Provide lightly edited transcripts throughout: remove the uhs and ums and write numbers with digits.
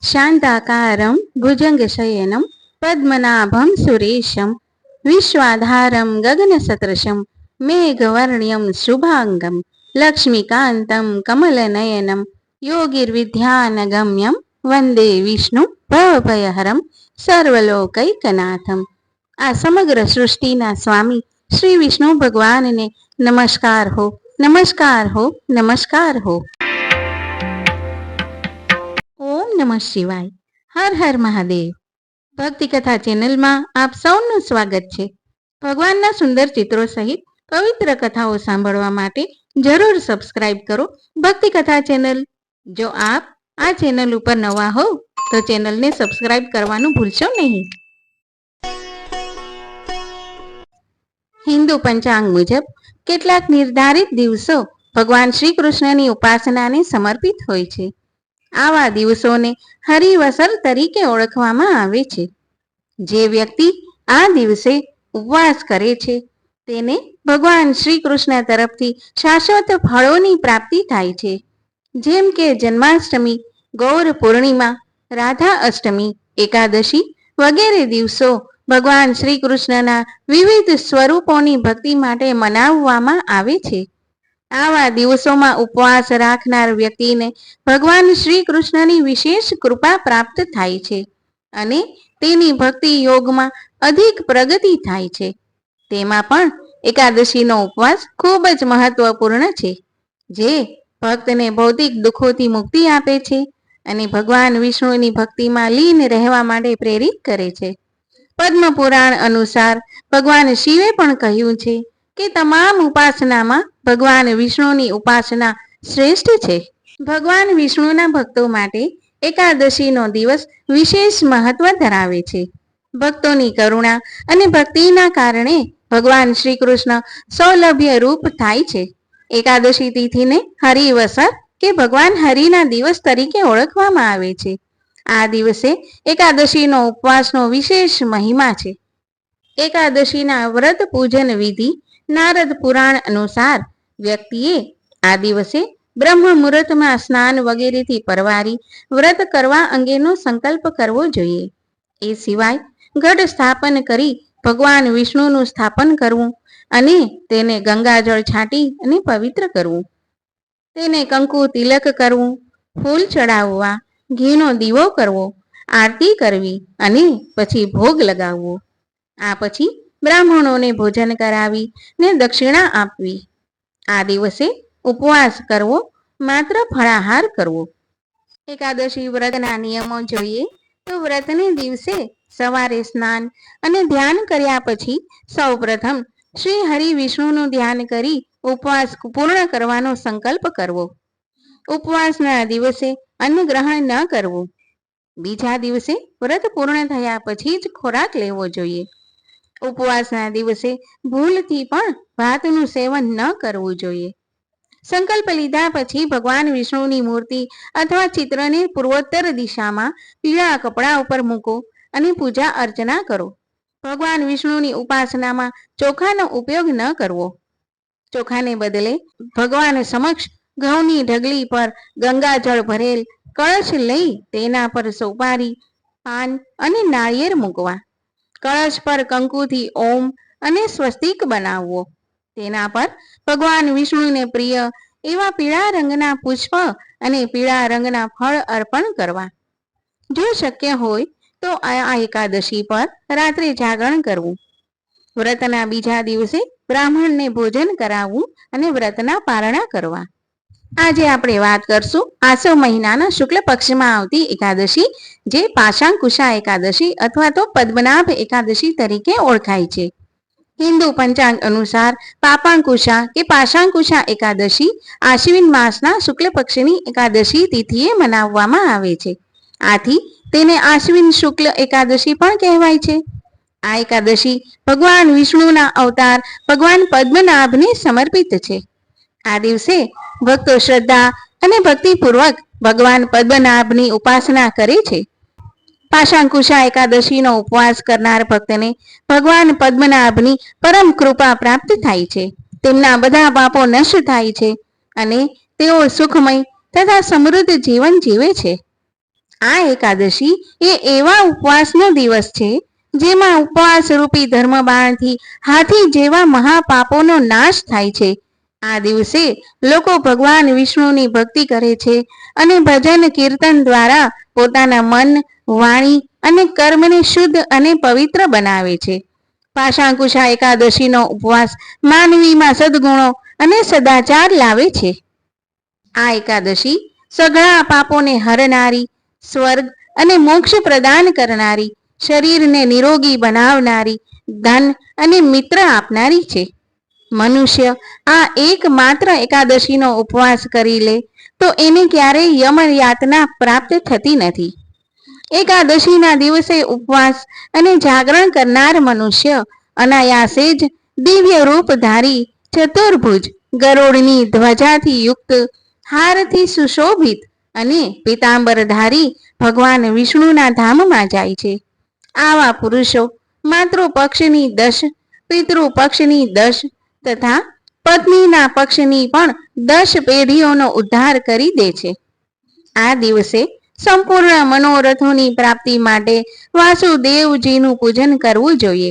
शान्ताकारं भुजङ्गशयनं पद्मनाभं सुरेशं विश्वाधारं गगनसदृशं मेघवर्ण्यं शुभाङ्गं लक्ष्मीकान्तं कमलनयनं योगिर्विद्यानगम्यं वन्दे विष्णु भवभयहरं સર્વલોકૈકનાથમ। આ સમગ્ર સૃષ્ટિના સ્વામી શ્રી વિષ્ણુ ભગવાનને નમસ્કાર હો, નમસ્કાર હો, નમસ્કાર હો। ઓમ નમઃ શિવાય। હર હર મહાદેવ। ભક્તિ કથા ચેનલમાં આપ સૌનું સ્વાગત છે। ભગવાનના સુંદર ચિત્રો સહિત પવિત્ર કથાઓ સાંભળવા માટે જરૂર સબસ્ક્રાઇબ કરો ભક્તિ કથા ચેનલ। જો આપ આ ચેનલ ઉપર નવા હો તો ચેનલને સબસ્ક્રાઇબ કરવાનું ભૂલશો નહીં। હિન્દુ પંચાંગ મુજબ કેટલાક નિર્ધારિત દિવસો ભગવાન શ્રી કૃષ્ણની ઉપાસનાને સમર્પિત હોય છે। આવા દિવસોને હરિવસર તરીકે ઓળખવામાં આવે છે। જે વ્યક્તિ આ દિવસે ઉપવાસ કરે છે તેને ભગવાન શ્રી કૃષ્ણ તરફથી શાશ્વત ફળોની પ્રાપ્તિ થાય છે, જેમ કે જન્માષ્ટમી, ગૌર પૂર્ણિમા, રાધા અષ્ટમી, એકાદશી વગેરે દિવસો ભગવાન શ્રી કૃષ્ણના વિવિધ સ્વરૂપોની ભક્તિ માટે મનાવવામાં આવે છે। આવા દિવસોમાં ઉપવાસ રાખનાર વ્યક્તિને ભગવાન શ્રી કૃષ્ણની વિશેષ કૃપા પ્રાપ્ત થાય છે અને તેની ભક્તિ યોગમાં અધિક પ્રગતિ થાય છે। તેમાં પણ એકાદશીનો ઉપવાસ ખૂબ જ મહત્વપૂર્ણ છે, જે ભક્તને ભૌતિક દુઃખોથી મુક્તિ આપે છે અને ભગવાન વિષ્ણુની ભક્તિમાં લીન રહેવા માટે પ્રેરિત કરે છે। પદ્મ પુરાણ અનુસાર ભગવાન શિવે પણ કહ્યું છે કે તમામ ઉપાસનામાં ભગવાન વિષ્ણુની ઉપાસના શ્રેષ્ઠ છે। ભગવાન વિષ્ણુના ભક્તો માટે એકાદશીનો દિવસ વિશેષ મહત્વ ધરાવે છે। ભક્તોની કરુણા અને ભક્તિના કારણે ભગવાન શ્રી કૃષ્ણ સૌલભ્ય રૂપ થાય છે। એકાદશી તિથિને હરિવસર કે ભગવાન હરિના દિવસ તરીકે ઓળખવામાં આવે છે। આ દિવસે એકાદશીનો ઉપવાસનો વિશેષ મહિમા છે। એકાદશીના વ્રત પૂજન વિધિ નારદ પુરાણ અનુસાર વ્યક્તિએ આ દિવસે બ્રહ્મ મુહૂર્તમાં સ્નાન વગેરેથી પરવારી વ્રત કરવા અંગેનો સંકલ્પ કરવો જોઈએ। એ સિવાય ઘટ સ્થાપન કરી ભગવાન વિષ્ણુનું સ્થાપન કરવું અને તેને ગંગાજળ છાંટી અને પવિત્ર કરવું, તેને કંકુ તિલક કરવું, ફૂલ ચડાવવા, ઘીનો દીવો કરવો, આરતી કરવી અને પછી ભોગ લગાવવો। આ પછી બ્રાહ્મણોને ભોજન કરાવી ને દક્ષિણા આપવી। આ દિવસે ઉપવાસ કરવો, માત્ર ફળાહાર કરવો। એકાદશી વ્રતના નિયમો જોઈએ તો વ્રતને દિવસે સવારે સ્નાન અને ધ્યાન કર્યા પછી સૌ પ્રથમ શ્રી હરિ વિષ્ણુનું ધ્યાન કરી ઉપવાસ પૂર્ણ કરવાનો સંકલ્પ કરવો। ઉપવાસના દિવસે અન્ન ગ્રહણ ન કરવું। બીજા દિવસે વ્રત પૂર્ણ થયા પછી જ ખોરાક લેવો જોઈએ। ઉપવાસના દિવસે ભૂલથી પણ ભાતનું સેવન ન કરવું જોઈએ। સંકલ્પ લીધા પછી ભગવાન વિષ્ણુની મૂર્તિ અથવા ચિત્રને પૂર્વોત્તર દિશામાં પીળા કપડા ઉપર મૂકો અને પૂજા અર્ચના કરો। ભગવાન વિષ્ણુની ઉપાસનામાં ચોખાનો ઉપયોગ ન કરવો। ચોખાને બદલે ભગવાન સમક્ષ ઘઉંની ઢગલી પર ગંગાજળ ભરેલ કળશ લઈ તેના પર સોપારી, પાન અને નાળિયેર મૂકવા। કળશ પર કંકુથી ઓમ અને સ્વસ્તિક બનાવવો। તેના પર ભગવાન વિષ્ણુને પ્રિય એવા પીળા રંગના પુષ્પ અને પીળા રંગના ફળ અર્પણ કરવા। જો શક્ય હોય તો આ એકાદશી પર રાત્રે જાગરણ કરવું। વ્રતના બીજા દિવસે બ્રાહ્મણને ભોજન કરાવવું અને વ્રતના પારણા કરવા। આજે આપણે વાત કરશું આસો મહિનાના શુક્લ પક્ષમાં આવતી એકાદશી, જે પાશાંકુશા એકાદશી અથવા તો પદ્મનાભ એકાદશી તરીકે ઓળખાય છે। હિન્દુ પંચાંગ અનુસાર પાપાંકુશા કે પાશાંકુશા એકાદશી આશ્વિન માસના શુક્લ પક્ષની એકાદશી તિથિએ મનાવવામાં આવે છે। આથી તેને આશ્વિન શુક્લ એકાદશી પણ કહેવાય છે। આ એકાદશી ભગવાન વિષ્ણુના અવતાર ભગવાન પદ્મનાભને સમર્પિત છે। આ દિવસે ભક્તો શ્રદ્ધા અને ભક્તિપૂર્વક ભગવાન પદ્મનાભની ઉપાસના કરે છે। પાશાંકુશા એકાદશીનો ઉપવાસ કરનાર ભક્તને ભગવાન પદ્મનાભની પરમ કૃપા પ્રાપ્ત થાય છે। તેમના બધા પાપો નષ્ટ થાય છે અને તેઓ સુખમય તથા સમૃદ્ધ જીવન જીવે છે। આ એકાદશી એ એવા ઉપવાસનો દિવસ છે જેમાં ઉપવાસ રૂપી ધર્મબાણથી હાથી જેવા મહાપાપોનો નાશ થાય છે. આ દિવસે લોકો ભગવાન વિષ્ણુની ભક્તિ કરે છે અને ભજન કીર્તન દ્વારા પોતાના મન, વાણી અને કર્મને શુદ્ધ અને પવિત્ર બનાવે છે. પાશાંકુશા એકાદશીનો ઉપવાસ માનવીમાં સદગુણો અને સદાચાર લાવે છે. આ એકાદશી સઘળા પાપોને હરનારી, સ્વર્ગ અને મોક્ષ પ્રદાન કરનારી, શરીરને નિરોગી બનાવનારી, ધન અને મિત્ર આપનારી છે. મનુષ્ય આ એકમાત્ર એકાદશીનો ઉપવાસ કરી લે તો એને ક્યારેય યમયાતના પ્રાપ્ત થતી નથી. એકાદશીના દિવસે ઉપવાસ અને જાગરણ કરનાર મનુષ્ય અનાયાસે જ દિવ્ય રૂપધારી, ચતુર્ભુજ, ગરુડની ધ્વજાથી યુક્ત, હારથી સુશોભિત અને પીતાંબરધારી ભગવાન વિષ્ણુના ધામમાં જાય છે. આવા પુરુષો માતૃપક્ષની 10, પિતૃપક્ષની 10 તથા પત્નીના પક્ષની પણ 10 પેઢીઓનો ઉદ્ધાર કરી દે છે. આ દિવસે સંપૂર્ણ મનોરથોની પ્રાપ્તિ માટે વાસુદેવજીનું પૂજન કરવું જોઈએ.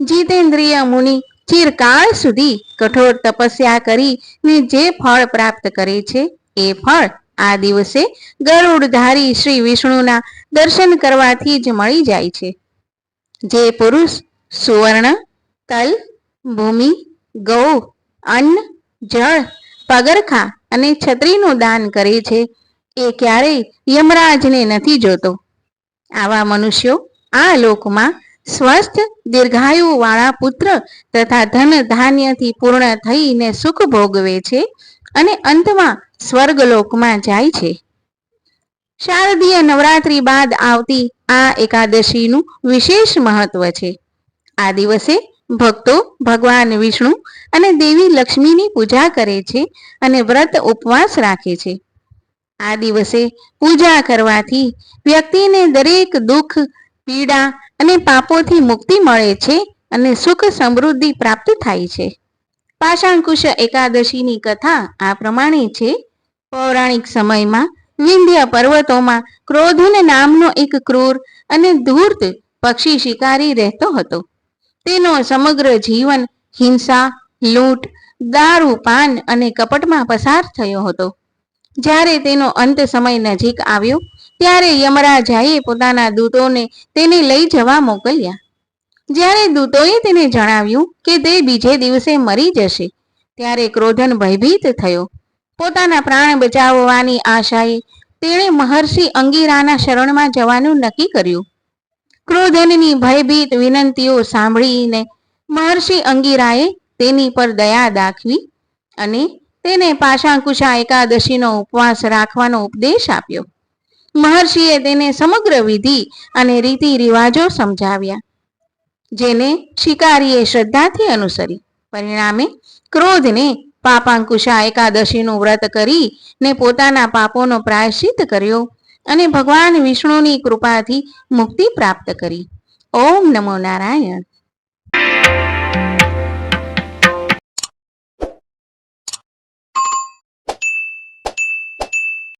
જીતેન્દ્રિય મુનિ ચિરકાળ સુધી કઠોર તપસ્યા કરીને જે ફળ પ્રાપ્ત કરે છે એ ફળ આ દિવસે ગરુડધારી શ્રી વિષ્ણુના દર્શન કરવાથી જ મળી જાય છે. જે પુરુષ સુવર્ણ, તલ, ભૂમિ, ગૌ, અન્ન, જળ, પગરખા અને છત્રીનું દાન કરે છે એ ક્યારેય યમરાજને નથી જોતો. આવા મનુષ્યો આ લોકમાં સ્વસ્થ દીર્ઘાયુ વાળા પુત્ર તથા ધન ધાન્યથી પૂર્ણ થઈને સુખ ભોગવે છે અને અંતમાં સ્વર્ગલોકમાં જાય છે. શારદીય નવરાત્રી બાદ આવતી આ એકાદશીનું વિશેષ મહત્વ છે. આ દિવસે ભક્તો ભગવાન વિષ્ણુ અને દેવી લક્ષ્મીની પૂજા કરે છે અને વ્રત ઉપવાસ રાખે છે. આ દિવસે પૂજા કરવાથી વ્યક્તિને દરેક દુઃખ, પીડા અને પાપોથી મુક્તિ મળે છે અને સુખ સમૃદ્ધિ પ્રાપ્ત થાય છે. પાશાંકુશ એકાદશીની કથા આ પ્રમાણે છે. પૌરાણિક સમયમાં વિંધ્ય પર્વતોમાં ક્રોધન નામનો એક ક્રૂર અને ધૂર્ત પક્ષી શિકારી રહેતો હતો. તેનો સમગ્ર જીવન હિંસા, લૂંટ, દારૂ, પાન અને કપટમાં પસાર થયો હતો. જ્યારે તેનો અંત સમય નજીક આવ્યો ત્યારે યમરાજાએ પોતાના દૂતોને તેને લઈ જવા મોકલ્યા. જ્યારે દૂતોએ તેને જણાવ્યું કે તે બીજે દિવસે મરી જશે ત્યારે ક્રોધન ભયભીત થયો. પોતાના પ્રાણ બચાવવાની આશાએ તેણે મહર્ષિ અંગિરાના શરણમાં જવાનું નક્કી કર્યું. ક્રોધનની ભયભીત વિનંતીઓ સાંભળીને મહર્ષિ અંગિરાએ તેની પર દયા દાખવી અને તેને પાશાંકુશા એકાદશીનો ઉપવાસ રાખવાનો ઉપદેશ આપ્યો. મહર્ષિએ તેને સમગ્ર વિધિ અને રીતિ રિવાજો સમજાવ્યા, જેને શિકારીએ શ્રદ્ધાથી અનુસરી. પરિણામે ક્રોધને પાપાંકુશા એકાદશીનું વ્રત કરીને પોતાના પાપોનો પ્રાયશ્ચિત કર્યો અને ભગવાન વિષ્ણુની કૃપાથી મુક્તિ પ્રાપ્ત કરી. ઓમ નમો નારાયણ.